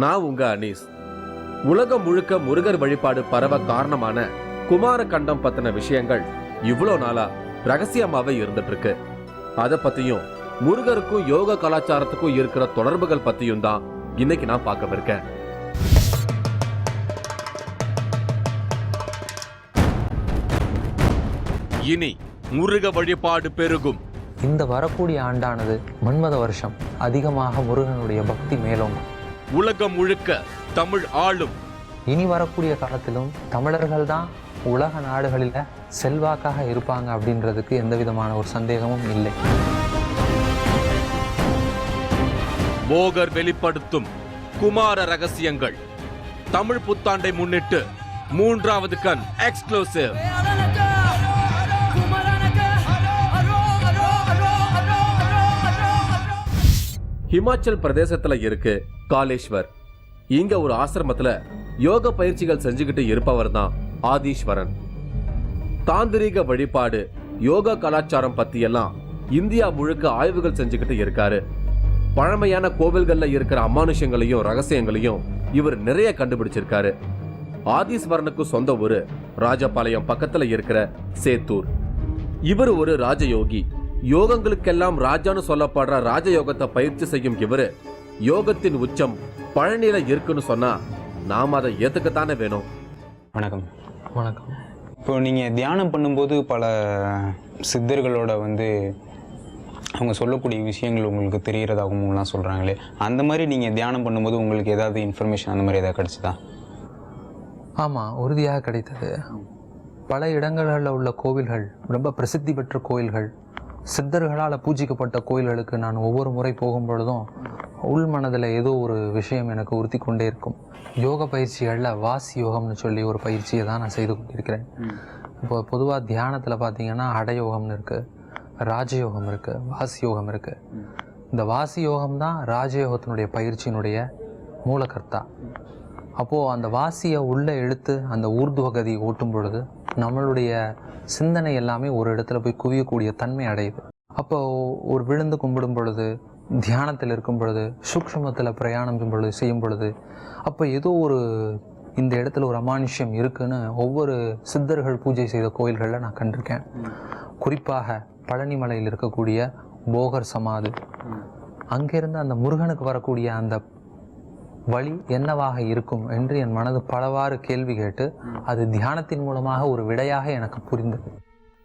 நான் உங்க அனீஸ். உலகம் முழுக்க முருகர் வழிபாடு பரவ காரணமான குமார கண்டம் பத்தின விஷயங்கள் இவ்வளோ நாளா ரகசியமாவே இருந்துட்டு இருக்கு. அத பத்தியும் முருகருக்கும் யோக கலாச்சாரத்துக்கும் இருக்கிற தொடர்புகள் பத்தியும் தான் இன்னைக்கு நான் பார்க்கவிருக்கேன். இனி முருக வழிபாடு பெருகும். இந்த வரக்கூடிய ஆண்டானது மன்மத வருஷம். அதிகமாக முருகனுடைய பக்தி மேலோங்கும். உலகம் முழுக்க தமிழ் ஆளும். இனி வரக்கூடிய காலத்திலும் தமிழர்கள் தான் உலக நாடுகளில் செல்வாக்காக இருப்பாங்க அப்படின்றதுக்கு எந்த விதமான ஒரு சந்தேகமும் இல்லை. போகர் வெளிப்படுத்தும் குமார ரகசியங்கள். தமிழ் புத்தாண்டை முன்னிட்டு 3வது கண் எக்ஸ்க்ளூசிவ். ஹிமாச்சல் பிரதேசத்துல இருக்கு காலேஸ்வர். இங்க ஒரு ஆசிரமத்துல யோக பயிற்சிகள் செஞ்சுக்கிட்டு இருப்பவர் தான் ஆதீஸ்வரன். தாந்திரீக வழிபாடு, யோகா கலாச்சாரம் பத்தி எல்லாம் இந்தியா முழுக்க ஆய்வுகள் செஞ்சுக்கிட்டு இருக்காரு. பழமையான கோவில்கள்ல இருக்கிற அமானுஷங்களையும் ரகசியங்களையும் இவர் நிறைய கண்டுபிடிச்சிருக்காரு. ஆதீஸ்வரனுக்கு சொந்த ஊரு ராஜபாளையம் பக்கத்துல இருக்கிற சேத்தூர். இவர் ஒரு ராஜயோகி. யோகங்களுக்கெல்லாம் ராஜான்னு சொல்லப்படுற ராஜயோகத்தை பயிற்சி செய்யும் இவரு யோகத்தின் உச்சம் பழனியில இருக்குன்னு சொன்னா நாம அதை ஏத்துக்கத்தானே வேணும். வணக்கம். வணக்கம். இப்போ நீங்கள் தியானம் பண்ணும்போது பல சித்தர்களோட அவங்க சொல்லக்கூடிய விஷயங்கள் உங்களுக்கு தெரிகிறதாகவும்லாம் சொல்கிறாங்களே, அந்த மாதிரி நீங்கள் தியானம் பண்ணும்போது உங்களுக்கு ஏதாவது இன்ஃபர்மேஷன் அந்த மாதிரி ஏதாவது கிடைச்சதா? ஆமாம், உறுதியாக கிடைத்தது. பல இடங்களில் உள்ள கோவில்கள், ரொம்ப பிரசித்தி பெற்ற கோயில்கள், சித்தர்களால் பூஜிக்கப்பட்ட கோயில்களுக்கு நான் ஒவ்வொரு முறை போகும் பொழுதும் உள் மனதில் ஏதோ ஒரு விஷயம் எனக்கு உறுத்தி கொண்டே இருக்கும். யோக பயிற்சிகளில் வாசி யோகம்னு சொல்லி ஒரு பயிற்சியை தான் நான் செய்து கொண்டிருக்கிறேன். இப்போ பொதுவாக தியானத்தில் பார்த்தீங்கன்னா அடயோகம்னு இருக்குது, ராஜயோகம் இருக்குது, வாசி யோகம் இருக்குது. இந்த வாசி யோகம் தான் ராஜயோகத்தினுடைய பயிற்சியினுடைய மூலக்கர்த்தா. அப்போது அந்த வாசியை உள்ளே இழுத்து அந்த ஊர்துவகதி ஓட்டும் பொழுது நம்மளுடைய சிந்தனை எல்லாமே ஒரு இடத்துல போய் குவியக்கூடிய தன்மை அடையுது. அப்போ ஒரு விழுந்து கும்பிடும் பொழுது, தியானத்தில் இருக்கும் பொழுது, சூக்ஷ்மத்தில் பிரயாணம் செய்யும் பொழுது, அப்போ ஏதோ ஒரு இந்த இடத்துல ஒரு அமானுஷ்யம் இருக்குன்னு ஒவ்வொரு சித்தர்கள் பூஜை செய்த கோயில்களில் நான் கண்டிருக்கேன். குறிப்பாக பழனிமலையில் இருக்கக்கூடிய போகர் சமாதி, அங்கிருந்து அந்த முருகனுக்கு வரக்கூடிய அந்த வழி என்னவாக இருக்கும் என்று என் மனது பலவாறு கேள்வி கேட்டு அது தியானத்தின் மூலமாக ஒரு விடையாக எனக்கு புரிந்தது.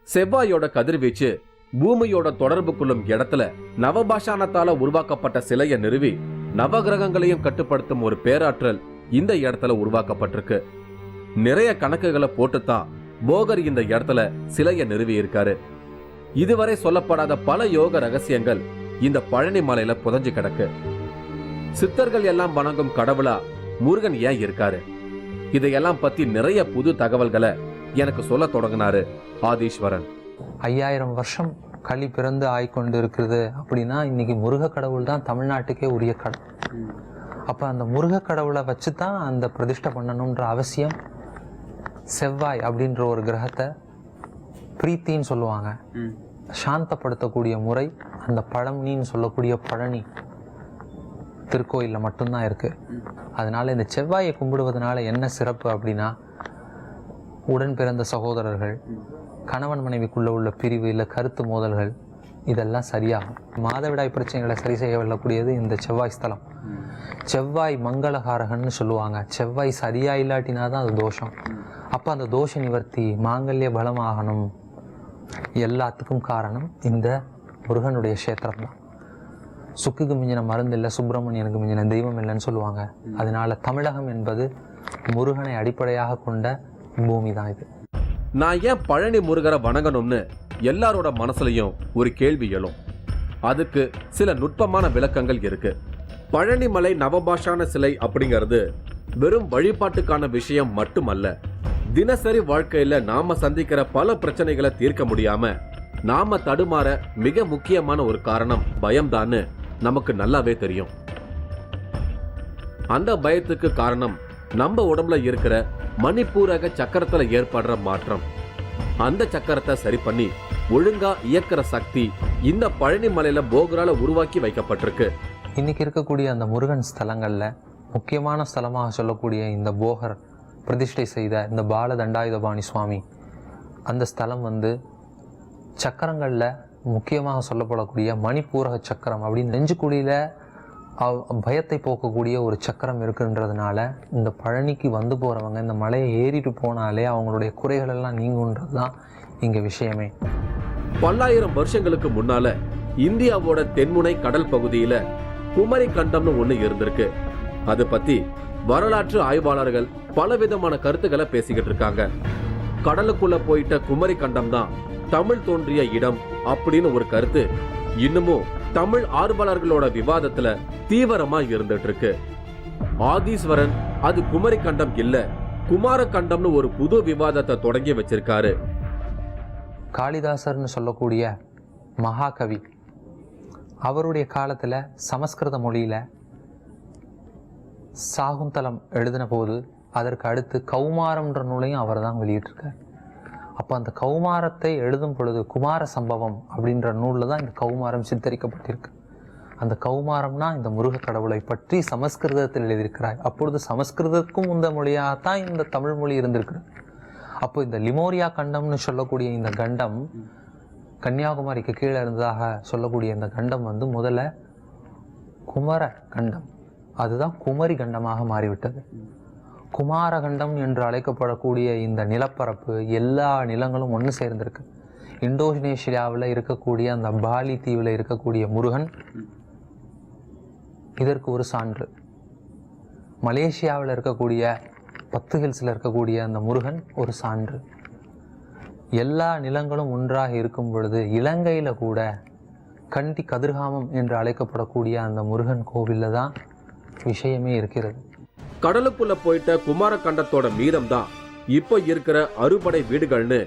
செவ்வாயோட கதிர்வீச்சு பூமியோட தொடர்பு கொள்ளும் இடத்துல நவபாஷானத்தால உருவாக்கப்பட்ட சிலையை நிறுவி நவகிரகங்களையும் கட்டுப்படுத்தும் ஒரு பேராற்றல் இந்த இடத்துல உருவாக்கப்பட்டிருக்கு. நிறைய கணக்குகளை போட்டுத்தான் போகர் இந்த இடத்துல சிலையை நிறுவி இருக்காரு. இதுவரை சொல்லப்படாத பல யோக ரகசியங்கள் இந்த பழனி மலையில புதஞ்சு கிடக்கு. சித்தர்கள் எல்லாம் வணங்கும் கடவுளா முருகன் ஏன் இருக்காரு? இதையெல்லாம் பத்தி நிறைய புது தகவல்களை எனக்கு சொல்ல தொடங்கினாரு ஆதீஸ்வரன். 5000 வருஷம் களி பிறந்து ஆய்கொண்டு இருக்கிறது அப்படின்னா இன்னைக்கு முருக கடவுள் தான் தமிழ்நாட்டுக்கே உரிய கடவுள். அப்போ அந்த முருக கடவுளை வச்சு தான் அந்த பிரதிஷ்டை பண்ணணுன்ற அவசியம். செவ்வாய் அப்படின்ற ஒரு கிரகத்தை பிரீத்தின்னு சொல்லுவாங்க, சாந்தப்படுத்தக்கூடிய முறை அந்த பழனின்னு சொல்லக்கூடிய பழனி திருக்கோயிலில் மட்டும்தான் இருக்குது. அதனால் இந்த செவ்வாயை கும்பிடுவதனால என்ன சிறப்பு அப்படின்னா, உடன் பிறந்த சகோதரர்கள், கணவன் மனைவிக்குள்ளே உள்ள பிரிவு இல்லை கருத்து மோதல்கள் இதெல்லாம் சரியாகும். மாதவிடாய் பிரச்சனைகளை சரி செய்ய வெல்லக்கூடியது இந்த செவ்வாய் ஸ்தலம். செவ்வாய் மங்களகாரகன்னு சொல்லுவாங்க. செவ்வாய் சரியா இல்லாட்டினா தான் அது தோஷம். அப்போ அந்த தோஷ நிவர்த்தி, மாங்கல்ய பலமாகணும், எல்லாத்துக்கும் காரணம் இந்த முருகனுடைய கஷேத்திரம் தான். சுக்குக்கு மிஞ்சின மருந்து இல்லை, சுப்பிரமணியனுக்கு மிஞ்சின தெய்வம் இல்லைன்னு சொல்லுவாங்க. அதனால தமிழகம் என்பது முருகனை அடிப்படையாக கொண்ட பூமி தான் இது. நான் ஏன் பழனி முருகரை வணங்கணும்னு எல்லாரோட மனசுலயும் ஒரு கேள்வி எழும். அதுக்கு சில நுட்பமான விளக்கங்கள் இருக்கு. பழனிமலை நவபாஷான சிலை அப்படிங்கிறது வெறும் வழிபாட்டுக்கான விஷயம் மட்டுமல்ல. தினசரி வாழ்க்கையில நாம சந்திக்கிற பல பிரச்சனைகளை தீர்க்க முடியாம நாம தடுமாற மிக முக்கியமான ஒரு காரணம் பயம்தான்னு நமக்கு நல்லாவே தெரியும். அந்த பயத்துக்கு காரணம் நம்ம உடம்புல இருக்கிற மணிப்பூரக சக்கரத்துல ஏற்படுற மாற்றம். அந்த சக்கரத்தை சரி பண்ணி ஒழுங்கா இயக்கிற சக்தி இந்த பழனி மலையில போகரால உருவாக்கி வைக்கப்பட்டிருக்கு. இன்னைக்கு இருக்கக்கூடிய அந்த முருகன் ஸ்தலங்கள்ல முக்கியமான ஸ்தலமாக சொல்லக்கூடிய இந்த போகர் பிரதிஷ்டை செய்த இந்த பால தண்டாயுதபாணி சுவாமி, அந்த ஸ்தலம் வந்து சக்கரங்களில் முக்கியமாக சொல்லப்படக்கூடிய மணிப்பூரக சக்கரம் அப்படின்னு நெஞ்சுக்குழியில் பயத்தை போக்கக்கூடிய ஒரு சக்கரம் இருக்குன்றதுனால இந்த பழனிக்கு வந்து போகிறவங்க இந்த மலையை ஏறிட்டு போனாலே அவங்களுடைய குறைகளெல்லாம் நீங்குன்றது தான் இங்கே விஷயமே. பல்லாயிரம் வருஷங்களுக்கு முன்னால இந்தியாவோட தென்முனை கடல் பகுதியில குமரி கண்டம்னு ஒண்ணு இருந்திருக்கு. அதை பத்தி வரலாற்று ஆய்வாளர்கள் பலவிதமான கருத்துக்களை பேசிக்கிட்டு இருக்காங்க. கடலுக்குள்ள போயிட்ட குமரி கண்டம் தான் தமிழ் தோன்றிய இடம் அப்படின்னு ஒரு கருத்து இன்னமும் தமிழ் ஆர்வலர்களோட விவாதத்துல தீவிரமா இருந்துட்டு இருக்கு. ஆதீஸ்வரன் அது குமரி கண்டம் இல்ல, குமார கண்டம்னு ஒரு புது விவாதத்தை தொடங்கி வச்சிருக்காரு. காளிதாசர்னு சொல்லக்கூடிய மகாகவி, அவருடைய காலத்தில் சமஸ்கிருத மொழியில் சாகுந்தலம் எழுதின போது அதற்கு அடுத்து கௌமாரம்ன்ற நூலையும் அவர் தான் வெளியிட்டிருக்கார். அப்போ அந்த கௌமாரத்தை எழுதும் பொழுது குமார சம்பவம் அப்படின்ற நூலில் தான் இந்த கௌமாரம் சித்தரிக்கப்பட்டிருக்கு. அந்த கௌமாரம்னா இந்த முருக கடவுளை பற்றி சமஸ்கிருதத்தில் எழுதியிருக்கிறார். அப்பொழுது சமஸ்கிருதத்துக்கும் இந்த மொழியாகத்தான் இந்த தமிழ் மொழி இருந்திருக்கு. அப்போ இந்த லிமோரியா கண்டம்னு சொல்லக்கூடிய இந்த கண்டம், கன்னியாகுமரிக்கு கீழே இருந்ததாக சொல்லக்கூடிய இந்த கண்டம் வந்து முதல்ல குமர கண்டம், அதுதான் குமரி கண்டமாக மாறிவிட்டது. குமார கண்டம் என்று அழைக்கப்படக்கூடிய இந்த நிலப்பரப்பு எல்லா நிலங்களும் ஒன்று சேர்ந்திருக்கு. இந்தோனேஷியாவில் இருக்கக்கூடிய அந்த பாலி தீவில் இருக்கக்கூடிய முருகன் இதற்கு ஒரு சான்று. மலேசியாவில் இருக்கக்கூடிய 10 ஹில்ஸில் இருக்கக்கூடிய அந்த முருகன் ஒரு சான்று. எல்லா நிலங்களும் ஒன்றாக இருக்கும் பொழுது இலங்கையில் கூட கண்டி கதிர்காமம் என்று அழைக்கப்படக்கூடிய அந்த முருகன் கோவிலில் தான் விஷயமே இருக்கிறது. கடலுக்குள்ள போயிட்ட குமார கண்டத்தோட மீதம் தான் இப்போ இருக்கிற அறுபடை வீடுகள்னு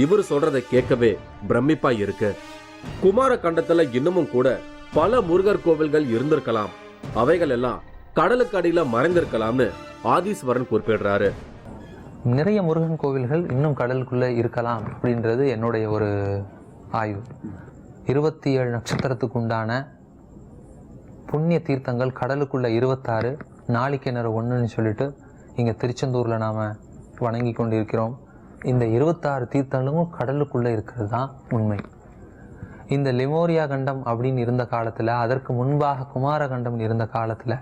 இவர் சொல்றதை கேட்கவே பிரமிப்பா இருக்கு. குமார கண்டத்துல இன்னமும் கூட பல முருகர் கோவில்கள் இருந்திருக்கலாம், அவைகள் எல்லாம் கடலுக்கு அடியில மறைந்திருக்கலாம்னு ஆதீஸ்வரன் குறிப்பிடுறாரு. நிறைய முருகன் கோவில்கள் இன்னும் கடலுக்குள்ளே இருக்கலாம் அப்படின்றது என்னுடைய ஒரு ஆய்வு. 27 நட்சத்திரத்துக்கு உண்டான புண்ணிய தீர்த்தங்கள் கடலுக்குள்ள 26, நாளிக்கிணறு 1ன்னு சொல்லிட்டு இங்கே திருச்செந்தூரில் நாம் வணங்கி கொண்டிருக்கிறோம். இந்த 26 தீர்த்தங்களும் கடலுக்குள்ளே இருக்கிறது தான் உண்மை. இந்த லிமோரியா கண்டம் அப்படின்னு இருந்த காலத்தில், அதற்கு முன்பாக குமார கண்டம் இருந்த காலத்தில்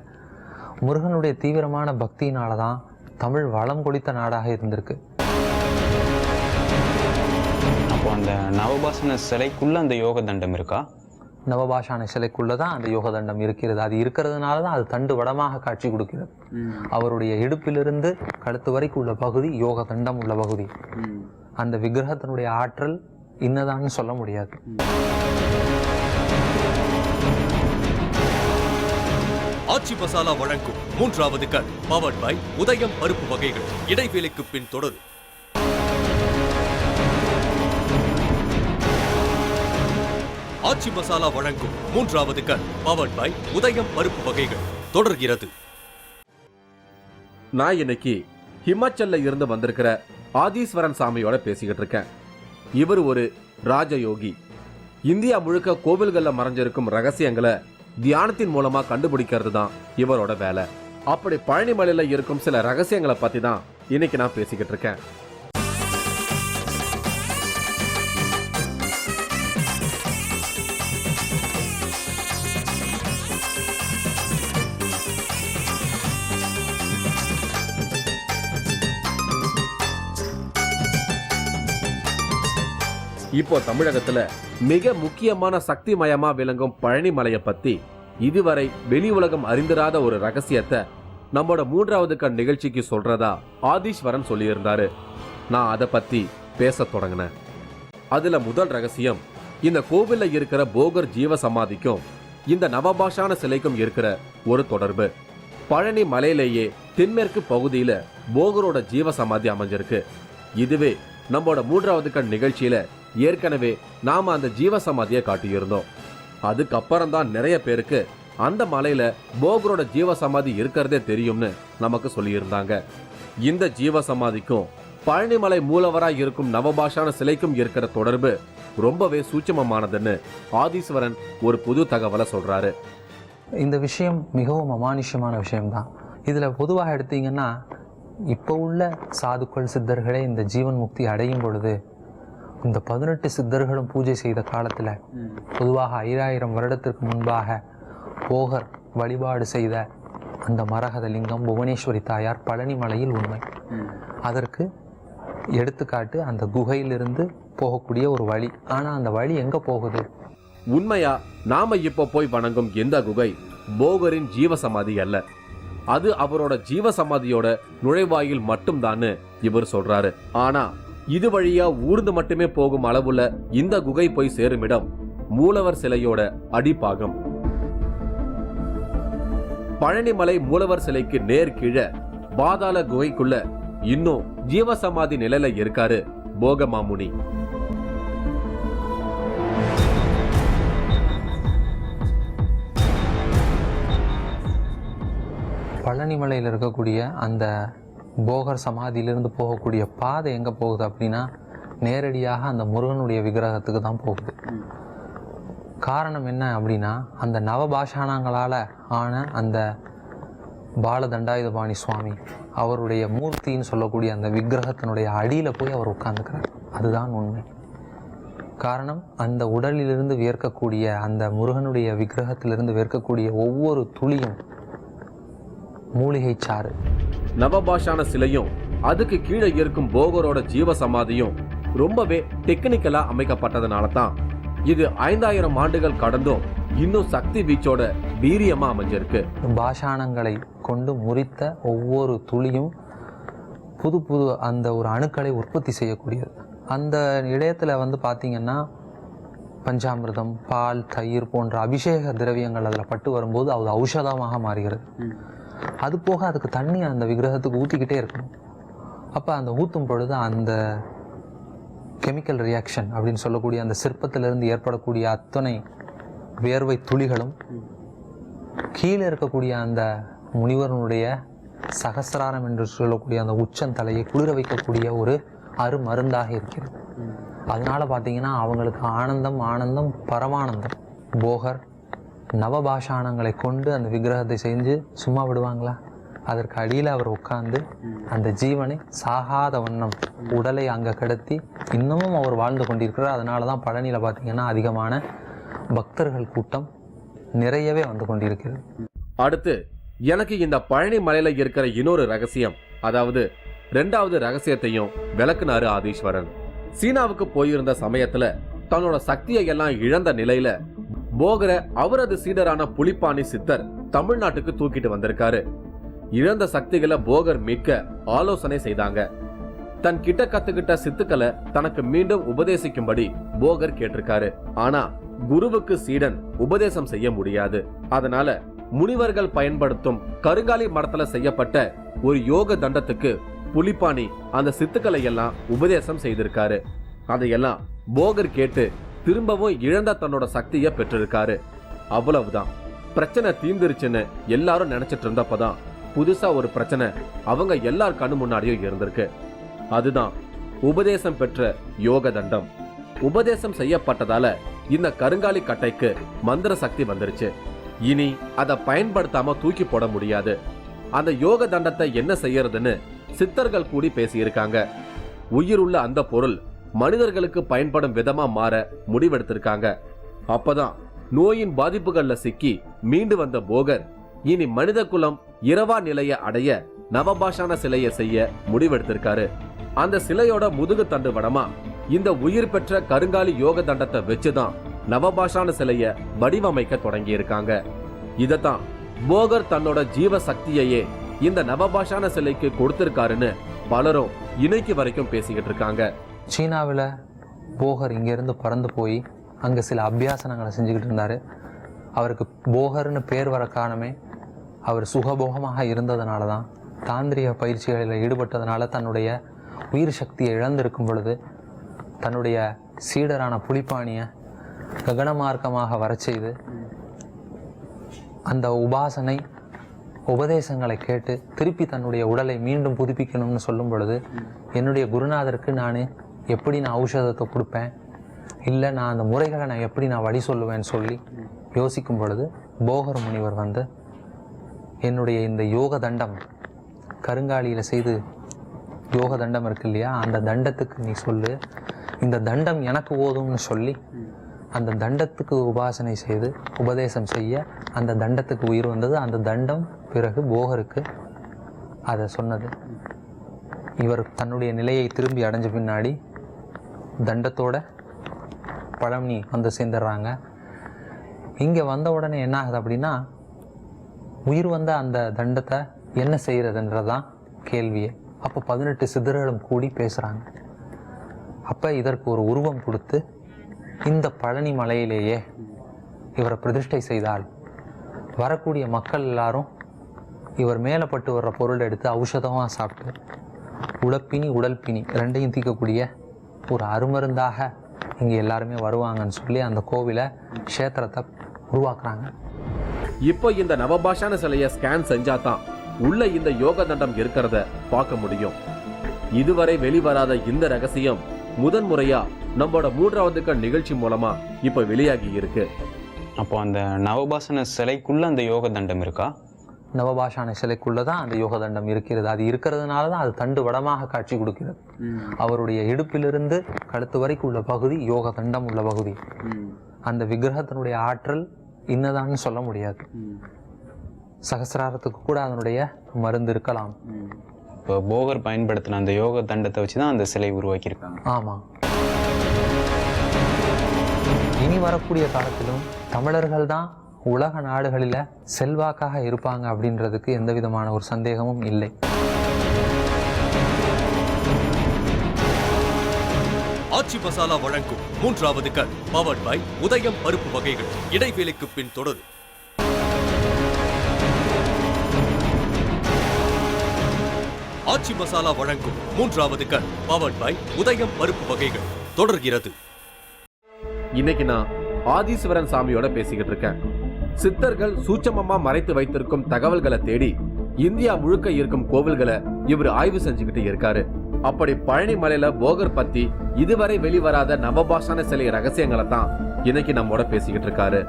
முருகனுடைய தீவிரமான பக்தியினால தான் தமிழ் வளம் கொளித்த நாடாக இருந்திருக்கு. அப்போ அந்த நவபாசன சிலைக்குள்ள அந்த யோக தண்டம் இருக்கா? நவபாஷான சிலைக்குள்ள தான் அந்த யோக தண்டம் இருக்கிறது. அது இருக்கிறதுனால தான் அது தண்டு வடமாக காட்சி கொடுக்கிறது. அவருடைய இடுப்பிலிருந்து கழுத்து வரைக்கும் உள்ள பகுதி யோக தண்டம் உள்ள பகுதி. அந்த விக்கிரகத்தினுடைய ஆற்றல் இன்னதான்னு சொல்ல முடியாது. ஆச்சி மசாலா வழங்கும் 3வது கண் பவர்ட் பை உதயம் பருப்பு வகைகள். இடைவேளைக்கு பின் தொடரும். ஆச்சி மசாலா வழங்கும் 3வது கண் பவர்ட் பை உதயம் பருப்பு வகைகள் தொடர்கிறது. நான் இன்னைக்கு ஹிமாச்சல்ல இருந்து வந்திருக்கிற ஆதீஸ்வரன் சாமியோட பேசிக்கிட்டு இருக்கேன். இவர் ஒரு ராஜயோகி. இந்தியா முழுக்க கோவில்கள்ல மறைஞ்சிருக்கும் ரகசியங்களை தியானத்தின் மூலமா கண்டுபிடிக்கிறது தான் இவரோட வேலை. அப்படி பழனி மலையில இருக்கும் சில ரகசியங்களை பத்தி தான் இன்னைக்கு நான் பேசிக்கிட்டு இருக்கேன். இப்போ தமிழகத்துல மிக முக்கியமான சக்தி மயமா விளங்கும் பழனி மலையை பத்தி இதுவரை வெளி உலகம் அறிந்திராத ஒரு ரகசியத்தை நம்மளோட 3வது கண் நிகழ்ச்சிக்கு சொல்றதா ஆதீஸ்வரன் சொல்லியிருந்தாரு. நான் அதை பத்தி பேச தொடங்கினேன். அதுல முதல் ரகசியம், இந்த கோவில்ல இருக்கிற போகர் ஜீவ சமாதிக்கும் இந்த நவபாஷான சிலைக்கும் இருக்கிற ஒரு தொடர்பு. பழனி மலையிலேயே தென்மேற்கு பகுதியில போகரோட ஜீவ சமாதி அமைஞ்சிருக்கு. இதுவே நம்மளோட 3வது கண் நிகழ்ச்சியில ஏற்கனவே நாம அந்த ஜீவ சமாதியை காட்டியிருந்தோம். அதுக்கப்புறம் தான் நிறைய பேருக்கு அந்த மலையில போகரோட ஜீவ சமாதி இருக்கிறதே தெரியும்னு நமக்கு சொல்லியிருந்தாங்க. இந்த ஜீவ சமாதிக்கும் பழனிமலை மூலவராய் இருக்கும் நவபாஷான சிலைக்கும் இருக்கிற தொடர்பு ரொம்பவே சூட்சமமானதுன்னு ஆதீஸ்வரன் ஒரு புது தகவலை சொல்றாரு. இந்த விஷயம் மிகவும் அமானுஷ்யமான விஷயம்தான். இதில் பொதுவாக எடுத்தீங்கன்னா இப்போ உள்ள சாதுக்கள் சித்தர்களே இந்த ஜீவன் முக்தி அடையும் பொழுது இந்த 18 சித்தர்களும் பூஜை செய்த காலத்தில் பொதுவாக 5000 வருடத்திற்கு முன்பாக போகர் வழிபாடு செய்த அந்த மரகத லிங்கம் புவனேஸ்வரி தாயார் பழனி மலையில் உண்மை. அதற்கு எடுத்துக்காட்டு அந்த குகையிலிருந்து போகக்கூடிய ஒரு வழி. ஆனால் அந்த வழி எங்கே போகுது? உண்மையா நாம இப்போ போய் வணங்கும் எந்த குகை போகரின் ஜீவசமாதி அல்ல. அது அவரோட ஜீவசமாதியோட நுழைவாயில் மட்டும்தான்னு இவர் சொல்றாரு. ஆனா இது வழியா ஊர்ந்து மட்டுமே போகும் அளவுல இந்த குகை போய் சேரும் இடம் மூலவர் சிலையோட அடிப்பாகம். பழனிமலை மூலவர் சிலைக்கு நேர் கீழே பாதாள குகைக்குள்ள இன்னும் ஜீவசமாதி நிலையில இருக்காரு போகமாமுனி. பழனிமலையில் இருக்கக்கூடிய அந்த போகர் சமாதியிலிருந்து போகக்கூடிய பாதை எங்கே போகுது அப்படின்னா நேரடியாக அந்த முருகனுடைய விக்கிரகத்துக்கு தான் போகுது. காரணம் என்ன அப்படின்னா அந்த நவபாஷாணங்களால் ஆன அந்த பாலதண்டாயுதபாணி சுவாமி அவருடைய மூர்த்தின்னு சொல்லக்கூடிய அந்த விக்கிரகத்தினுடைய அடியில் போய் அவர் உட்கார்ந்துக்கிறார். அதுதான் உண்மை. காரணம் அந்த உடலிலிருந்து வியர்க்கக்கூடிய அந்த முருகனுடைய விக்கிரகத்திலிருந்து வியர்க்கக்கூடிய ஒவ்வொரு துளியும் மூலிகை சாறு. நவபாஷான சிலையும் அதுக்கு கீழே இருக்கும் போகரோட ஜீவசமாதியும் ரொம்பவே டெக்னிக்கலா அமைக்கப்பட்டதுனால தான் இது 5000 ஆண்டுகள் கடந்தும் இன்னும் சக்தி வீச்சோட வீரியமா அமைஞ்சிருக்கு. பாஷாணங்களை கொண்டு முறித்த ஒவ்வொரு துளியும் புது புது அந்த ஒரு அணுக்களை உற்பத்தி செய்யக்கூடியது. அந்த இடத்துல பார்த்தீங்கன்னா பஞ்சாமிர்தம், பால், தயிர் போன்ற அபிஷேக திரவியங்கள் அதில் பட்டு வரும்போது அது ஔஷதமாக மாறுகிறது. அது போக அதுக்கு தண்ணி அந்த விக்கிரகத்துக்கு ஊற்றிக்கிட்டே இருக்கணும். அப்போ அந்த ஊற்றும் பொழுது அந்த கெமிக்கல் ரியாக்ஷன் அப்படின்னு சொல்லக்கூடிய அந்த சிற்பத்திலிருந்து ஏற்படக்கூடிய அத்தனை வியர்வை துளிகளும் கீழே இருக்கக்கூடிய அந்த முனிவரனுடைய சகசிராரம் என்று சொல்லக்கூடிய அந்த உச்சந்தலையை குளிர வைக்கக்கூடிய ஒரு அருமருந்தாக இருக்கிறது. அதனால பார்த்தீங்கன்னா அவங்களுக்கு ஆனந்தம் பரமானந்தம். போகர் நவபாஷாணங்களை கொண்டு அந்த விக்கிரகத்தை செஞ்சு சும்மா விடுவாங்களா? அதற்கு அடியில் அவர் உட்கார்ந்து அந்த ஜீவனை சாகாத வண்ணம் உடலை அங்கே கிடத்தி இன்னமும் அவர் வாழ்ந்து கொண்டிருக்கிறார். அதனால தான் பழனியில் பார்த்தீங்கன்னா அதிகமான பக்தர்கள் கூட்டம் நிறையவே வந்து கொண்டிருக்கிறது. அடுத்து எனக்கு இந்த பழனி மலையில இருக்கிற இன்னொரு ரகசியம், அதாவது 2வது ரகசியத்தையும் விளக்குனாரு ஆதீஸ்வரன். சீனாவுக்கு போயிருந்த சமயத்துல தன்னோட சக்தியை எல்லாம் இழந்த நிலையில போகரை அவரது சீடரான புலிப்பாணி சித்தர் தமிழ்நாட்டுக்கு தூக்கிட்டு வந்திருக்காரு. இழந்த சக்திகளை போகர் மீட்க ஆலோசனை செய்தாங்க. தன் கிட்ட கத்துக்கிட்ட சித்துக்களை தனக்கு மீண்டும் உபதேசிக்கும்படி போகர் கேட்டிருக்காரு. ஆனா குருவுக்கு சீடன் உபதேசம் செய்ய முடியாது. அதனால முனிவர்கள் பயன்படுத்தும் கருங்காலி மரத்துல செய்யப்பட்ட ஒரு யோக தண்டத்துக்கு புலிப்பாணி அந்த சித்துக்களை எல்லாம் உபதேசம் செய்திருக்காரு. அதையெல்லாம் போகர் கேட்டு திரும்பவும் இழந்த தன்னோட சக்தியை பெற்றிருக்காரு. அவ்வளவுதான், பிரச்சனை தீர்ந்துருச்சுன்னு எல்லாரும் நினைச்சிட்டு இருந்தப்பதான் புதுசா ஒரு பிரச்சனை அவங்க எல்லார் கண்ணு முன்னாடியும் இருந்திருக்கு. அதுதான் உபதேசம் பெற்ற யோக தண்டம். உபதேசம் செய்யப்பட்டதால இந்த கருங்காலி கட்டைக்கு மந்திர சக்தி வந்துருச்சு. இனி அதை பயன்படுத்தாம தூக்கி போட முடியாது. அந்த யோக தண்டத்தை என்ன செய்யறதுன்னு சித்தர்கள் கூடி பேசியிருக்காங்க. உயிருள்ள அந்த பொருள் மனிதர்களுக்கு பயன்படும் விதமா மாற முடிவெடுத்திருக்காங்க. அப்பதான் நோயின் பாதிப்புகள்ல சிக்கி மீண்டு வந்த போகர் இனி மனித குலம் இரவா நிலைய அடைய நவபாஷான சிலையை செய்ய முடிவெடுத்திருக்காரு. அந்த சிலையோட முதுகு தண்டு வடமா இந்த உயிர் பெற்ற கருங்காலி யோக தண்டத்தை வச்சுதான் நவபாஷான சிலைய வடிவமைக்க தொடங்கி இருக்காங்க. இதத்தான் போகர் தன்னோட ஜீவ சக்தியையே இந்த நவபாஷான சிலைக்கு கொடுத்திருக்காருன்னு பலரும் இன்னைக்கு வரைக்கும் பேசிக்கிட்டு இருக்காங்க. சீனாவில் போகர் இங்கேருந்து பறந்து போய் அங்கே சில அபியாசனங்களை செஞ்சுக்கிட்டு இருந்தார். அவருக்கு போகர்னு பேர் வர காரணமே அவர் சுகபோகமாக இருந்ததுனால தான். தாந்திரிக பயிற்சிகளில் ஈடுபட்டதுனால தன்னுடைய உயிர் சக்தியை இழந்திருக்கும் பொழுது தன்னுடைய சீடரான புலிப்பாணியை ககனமார்க்கமாக வரச் செய்து அந்த உபாசனை உபதேசங்களை கேட்டு திருப்பி தன்னுடைய உடலை மீண்டும் புதுப்பிக்கணும்னு சொல்லும் பொழுது என்னுடைய குருநாதருக்கு நான் எப்படி ஔஷதத்தை கொடுப்பேன், இல்லை நான் அந்த முறைகளை நான் எப்படி வழி சொல்லுவேன்னு சொல்லி யோசிக்கும் பொழுது போகர் முனிவர் வந்து என்னுடைய இந்த யோக தண்டம் கருங்காலியில் செய்து யோக தண்டம் இருக்கு இல்லையா, அந்த தண்டத்துக்கு நீ சொல்லு, இந்த தண்டம் எனக்கு ஓதும்னு சொல்லி அந்த தண்டத்துக்கு உபாசனை செய்து உபதேசம் செய்ய அந்த தண்டத்துக்கு உயிர் வந்தது. அந்த தண்டம் பிறகு போகருக்கு அதை சொன்னது. இவர் தன்னுடைய நிலையை திரும்பி அடைஞ்ச பின்னாடி தண்டத்தோட பழனி வந்து சேர்ந்துடுறாங்க. இங்கே வந்த உடனே என்ன ஆகுது அப்படின்னா, உயிர் வந்த அந்த தண்டத்தை என்ன செய்கிறதுன்றதான் கேள்வியே. அப்போ 18 சித்தர்களும் கூடி பேசுகிறாங்க. அப்போ இதற்கு ஒரு உருவம் கொடுத்து இந்த பழனி மலையிலேயே இவரை பிரதிஷ்டை செய்தால் வரக்கூடிய மக்கள் எல்லாரும் இவர் மேலே பட்டு வர்ற பொருளை எடுத்து ஔஷதமாக சாப்பிட்டு உடற்பிணி உடல்பிணி ரெண்டையும் தீர்க்கக்கூடிய ஒரு அருமருந்தாக இங்கே எல்லாருமே வருவாங்கன்னு சொல்லி அந்த கோவிலை க்ஷேத்திரத்தை உருவாக்குறாங்க. இப்போ இந்த நவபாஷான சிலையை ஸ்கேன் செஞ்சாதான் உள்ள இந்த யோக தண்டம் இருக்கிறத பார்க்க முடியும். இதுவரை வெளிவராத இந்த ரகசியம் முதன் முறையா நம்மளோட 3வது கண் நிகழ்ச்சி மூலமா இப்ப வெளியாகி இருக்கு. அப்போ அந்த நவபாசன சிலைக்குள்ள அந்த யோக தண்டம் இருக்கா? நவபாஷான சிலைக்குள்ள தான் அந்த யோக தண்டம் இருக்கிறது. அது இருக்கிறதுனால தான் அது தண்டு வடமாக காட்சி கொடுக்கிறது. அவருடைய இடுப்பிலிருந்து கழுத்து வரைக்கும் உள்ள பகுதி யோக தண்டம் உள்ள பகுதி. அந்த விக்கிரகத்தினுடைய ஆற்றல் இன்னதான்னு சொல்ல முடியாது. சகசிராரத்துக்கு கூட அதனுடைய மருந்து இருக்கலாம். இப்போ போகர் பயன்படுத்தின அந்த யோக தண்டத்தை வச்சு தான் அந்த சிலை உருவாக்கியிருக்காங்க. ஆமாம். இனி வரக்கூடிய காலத்திலும் தமிழர்கள் தான் உலக நாடுகளில் செல்வாக்காக இருப்பாங்க அப்படின்றதுக்கு எந்த விதமான ஒரு சந்தேகமும் இல்லை. ஆச்சி மசாலா வழங்கும் 3வது கண் பவர்ட் பை உதயம் பருப்பு வகைகள். இடைவேளைக்கு பின் தொடரும். ஆச்சி மசாலா வழங்கும் 3வது கண் பவர்ட் பை உதயம் பருப்பு வகைகள் தொடர்கிறது. இன்னைக்கு நான் ஆதீஸ்வரன் சாமியோட பேசிக்கிட்டு இருக்கேன். சித்தர்கள் சூட்சமமா மறைத்து வைத்திருக்கும் தகவல்களை தேடி இந்தியா முழுக்க இருக்கும் கோவில்களை இவர் ஆய்வு செஞ்சுக்கிட்டு இருக்காரு. அப்படி பழனி மலையில போகர் பத்தி இதுவரை வெளிவராத நவபாஷான சிலை ரகசியங்களை தான் இன்னைக்கு நம்மோட பேசிக்கிட்டு இருக்காரு.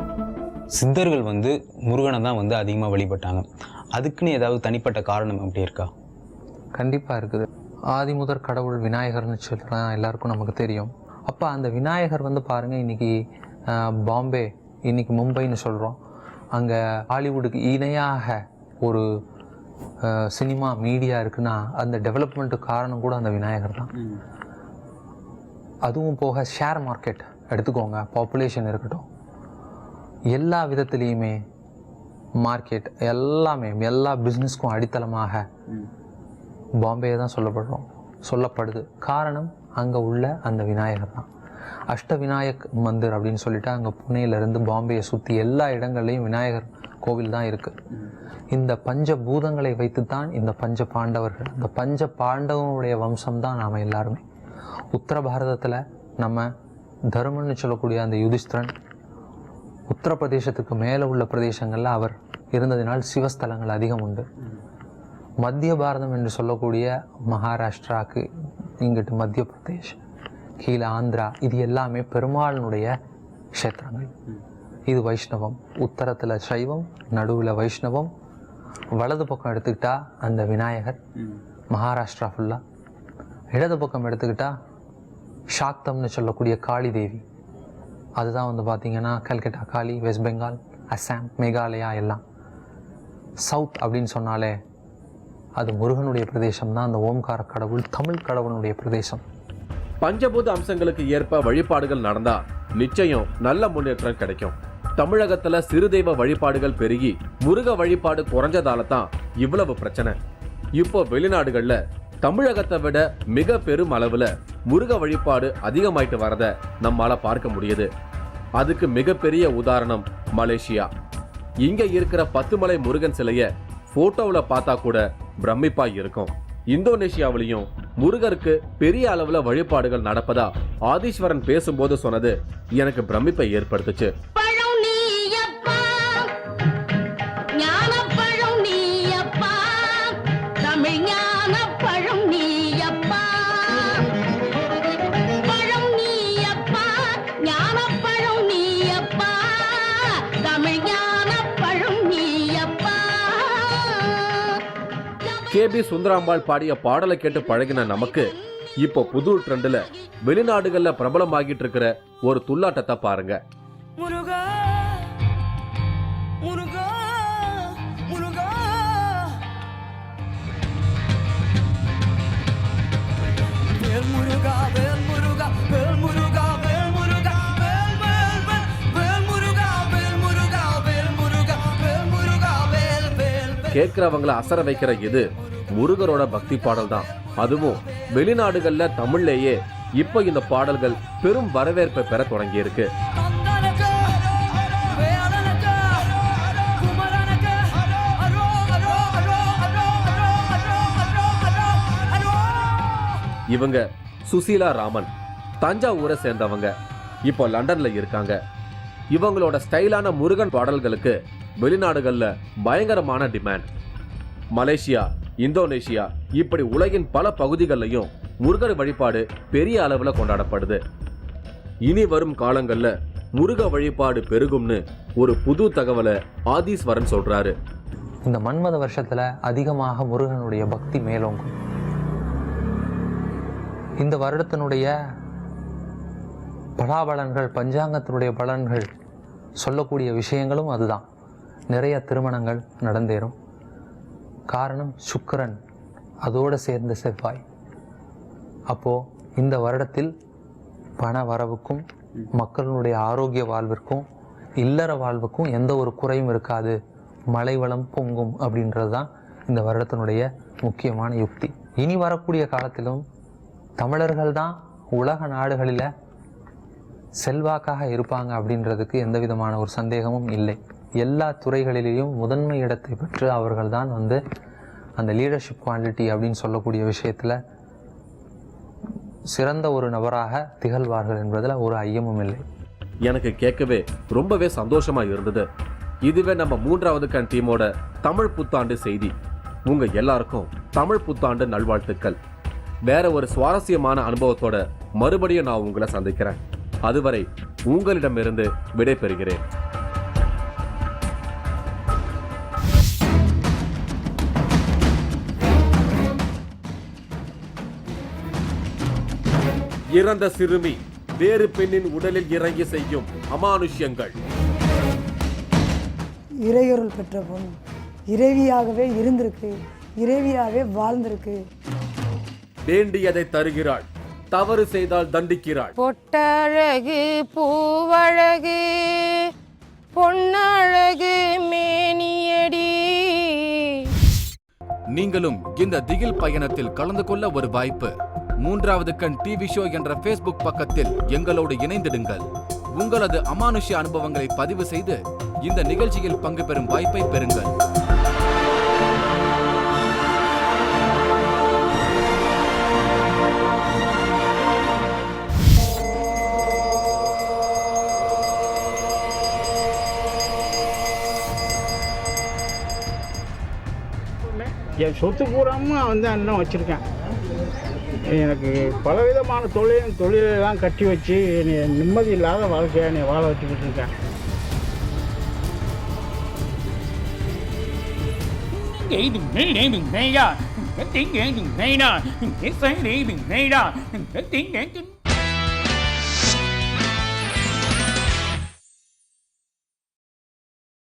சித்தர்கள் முருகனை தான் அதிகமாக வழிபட்டாங்க. அதுக்குன்னு ஏதாவது தனிப்பட்ட காரணம் அப்படி இருக்கா? கண்டிப்பாக இருக்குது. ஆதி முதற் கடவுள் விநாயகர்னு சொல்லினா எல்லாருக்கும் நமக்கு தெரியும். அப்போ அந்த விநாயகர் பாருங்கள், இன்றைக்கி பாம்பே, இன்றைக்கி மும்பைன்னு சொல்கிறோம், அங்கே ஹாலிவுட்டுக்கு இணையாக ஒரு சினிமா மீடியா இருக்குன்னா அந்த டெவலப்மெண்ட்டுக்கு காரணம் கூட அந்த விநாயகர் தான். அதுவும் போக ஷேர் மார்க்கெட் எடுத்துக்கோங்க, பாப்புலேஷன் இருக்கட்டும், எல்லா விதத்துலேயுமே மார்க்கெட் எல்லாமே எல்லா பிஸ்னஸ்க்கும் அடித்தளமாக பாம்பே தான் சொல்லப்படுது. காரணம் அங்கே உள்ள அந்த விநாயகர் தான். அஷ்ட விநாயக் மந்திர் அப்படின்னு சொல்லிட்டு அங்கே புனேலேருந்து பாம்பேயை சுற்றி எல்லா இடங்கள்லையும் விநாயகர் கோவில் தான் இருக்குது. இந்த பஞ்ச பூதங்களை வைத்து தான் இந்த பஞ்ச பாண்டவர்கள், அந்த பஞ்ச பாண்டவனுடைய வம்சம் தான் நாம் எல்லாருமே. உத்தர பாரதத்தில் நம்ம தர்மன்னு சொல்லக்கூடிய அந்த யுதிஷ்திரன் உத்தரப்பிரதேசத்துக்கு மேலே உள்ள பிரதேசங்களில் அவர் இருந்ததினால் சிவஸ்தலங்கள் அதிகம் உண்டு. மத்திய பாரதம் என்று சொல்லக்கூடிய மகாராஷ்டிராவுக்கு இங்கிட்டு மத்திய பிரதேஷ், கீழே ஆந்திரா, இது எல்லாமே பெருமாளினுடைய க்ஷேத்திரங்கள். இது வைஷ்ணவம். உத்தரத்தில் சைவம், நடுவில் வைஷ்ணவம், வலது பக்கம் எடுத்துக்கிட்டா அந்த விநாயகர் மகாராஷ்டிரா ஃபுல்லாக, இடது பக்கம் எடுத்துக்கிட்டா சாக்தம்னு சொல்லக்கூடிய காளி தேவி, அதுதான் பார்த்திங்கன்னா கல்கட்டா காளி, வெஸ்ட் பெங்கால், அஸ்ஸாம், மேகாலயா எல்லாம். சவுத் அப்படின்னு சொன்னாலே அது முருகனுடைய பிரதேசம் தான். அந்த ஓம்கார கடவுள் தமிழ் கடவுளுடைய பிரதேசம். பஞ்சபூத அம்சங்களுக்கு ஏற்ப வழிபாடுகள் நடந்தா நிச்சயம் நல்ல முன்னேற்றம் கிடைக்கும். தமிழகத்துல சிறுதெய்வ வழிபாடுகள் பெருகி முருக வழிபாடு குறைஞ்சதால தான் இவ்வளவு பிரச்சனை. இப்போ வெளிநாடுகள்ல தமிழகத்தை விட மிக பெரும் அளவுல முருக வழிபாடு அதிகமாயிட்டு வரத நம்மால பார்க்க முடியுது. அதுக்கு மிகப்பெரிய உதாரணம் மலேசியா. இங்க இருக்கிற 10 மலை முருகன் சிலைய போட்டோவுல பார்த்தா கூட பிரமிப்பா இருக்கும். இந்தோனேஷியாவிலையும் முருகருக்கு பெரிய அளவுல வழிபாடுகள் நடப்பதா ஆதீஸ்வரன் பேசும்போது சொன்னது எனக்கு பிரமிப்பை ஏற்படுத்துச்சு. கேபி சுந்தராம்பாள் பாடிய பாடலை கேட்டு பழகின நமக்கு இப்போ புது ட்ரெண்ட்ல வெளிநாடுகள்ல பிரபலமாகிட்டு இருக்கிற ஒரு துள்ளாட்டத்தை பாருங்க. முருகா முருகா முருகா வேல் முருகா வேல் முருகா வேல் முருகா வேல் முருகா வேல் வேல் வேல் வேல் முருகா வேல் முருகா வேல் முருகா வேல் முருகா வேல் வேல் கேட்கிறவங்களை அசர வைக்கிற இது முருகரோட பக்தி பாடல் தான். அதுவும் வெளிநாடுகள்ல தமிழ்லேயே இப்ப இந்த பாடல்கள் பெரும் வரவேற்பை பெற தொடங்கி இருக்கு. இவங்க சுசீலா ராமன், தஞ்சாவூரை சேர்ந்தவங்க, இப்போ லண்டன்ல இருக்காங்க. இவங்களோட ஸ்டைலான முருகன் பாடல்களுக்கு வெளிநாடுகள்ல பயங்கரமான டிமாண்ட். மலேசியா, இந்தோனேஷியா இப்படி உலகின் பல பகுதிகளிலையும் முருகர் வழிபாடு பெரிய அளவுல கொண்டாடப்படுது. இனி வரும் காலங்கள்ல முருக வழிபாடு பெருகும்னு ஒரு புது தகவலை ஆதீஸ்வரன் சொல்றாரு. இந்த மன்மத வருஷத்துல அதிகமாக முருகனுடைய பக்தி மேலோங்கும். இந்த வருடத்தினுடைய பலாபலன்கள், பஞ்சாங்கத்தினுடைய பலன்கள் சொல்லக்கூடிய விஷயங்களும் அதுதான். நிறைய திருமணங்கள் நடந்தேறும். காரணம் சுக்கிரன், அதோடு சேர்ந்த செவ்வாய். அப்போது இந்த வருடத்தில் பண வரவுக்கும் மக்களுடைய ஆரோக்கிய வாழ்விற்கும் இல்லற வாழ்வுக்கும் எந்த ஒரு குறையும் இருக்காது, மழை வளம் பொங்கும் அப்படின்றது தான் இந்த வருடத்தினுடைய முக்கியமான யுக்தி. இனி வரக்கூடிய காலத்திலும் தமிழர்கள் தான் உலக நாடுகளில் செல்வாக்காக இருப்பாங்க அப்படின்றதுக்கு எந்த விதமான ஒரு சந்தேகமும் இல்லை. எல்லா துறைகளிலேயும் முதன்மை இடத்தை பெற்று அவர்கள் தான் அந்த லீடர்ஷிப் குவாலிட்டி அப்படின்னு சொல்லக்கூடிய விஷயத்தில் சிறந்த ஒரு நபராக திகழ்வார்கள் என்பதில் ஒரு ஐயமும் இல்லை. எனக்கு கேட்கவே ரொம்பவே சந்தோஷமா இருந்தது. இதுவே நம்ம 3வது கண் டீமோட தமிழ் புத்தாண்டு செய்தி. உங்க எல்லாருக்கும் தமிழ் புத்தாண்டு நல்வாழ்த்துக்கள். வேற ஒரு சுவாரஸ்யமான அனுபவத்தோட மறுபடியும் நான் உங்களை சந்திக்கிறேன். அதுவரை உங்களிடமிருந்து விடை பெறுகிறேன். இறந்த சிறுமி வேறு பெண்ணின் உடலில் இறங்கி செய்யும் அமானுஷ்யங்கள். இறையொருள் பெற்ற பொண்ணு இறைவியாகவே இருந்திருக்கு, இறைவியாகவே வாழ்ந்திருக்கு. வேண்டியதை தருகிறாள், தவறு செய்தால் தண்டிக்கிறாள். பொட்டழகு பூவழகு பொன்னழகு மேனியடி. நீங்களும் இந்த திகில் பயணத்தில் கலந்து கொள்ள ஒரு வாய்ப்பு. 3வது கண் டிவி ஷோ என்ற Facebook பக்கத்தில் எங்களோடு இணைந்திடுங்கள். உங்களது அமானுஷ்ய அனுபவங்களை பதிவு செய்து இந்த நிகழ்ச்சியில் பங்கு பெறும் வாய்ப்பை பெறுங்கள். என் சொத்து பூராமல் அண்ணன் வச்சுருக்கேன். எனக்கு பலவிதமான தொழிலெல்லாம் கட்டி வச்சு என்னை நிம்மதி இல்லாத வாழ்க்கையை என்னை வாழ வச்சுக்கிட்டு இருக்கேன். It's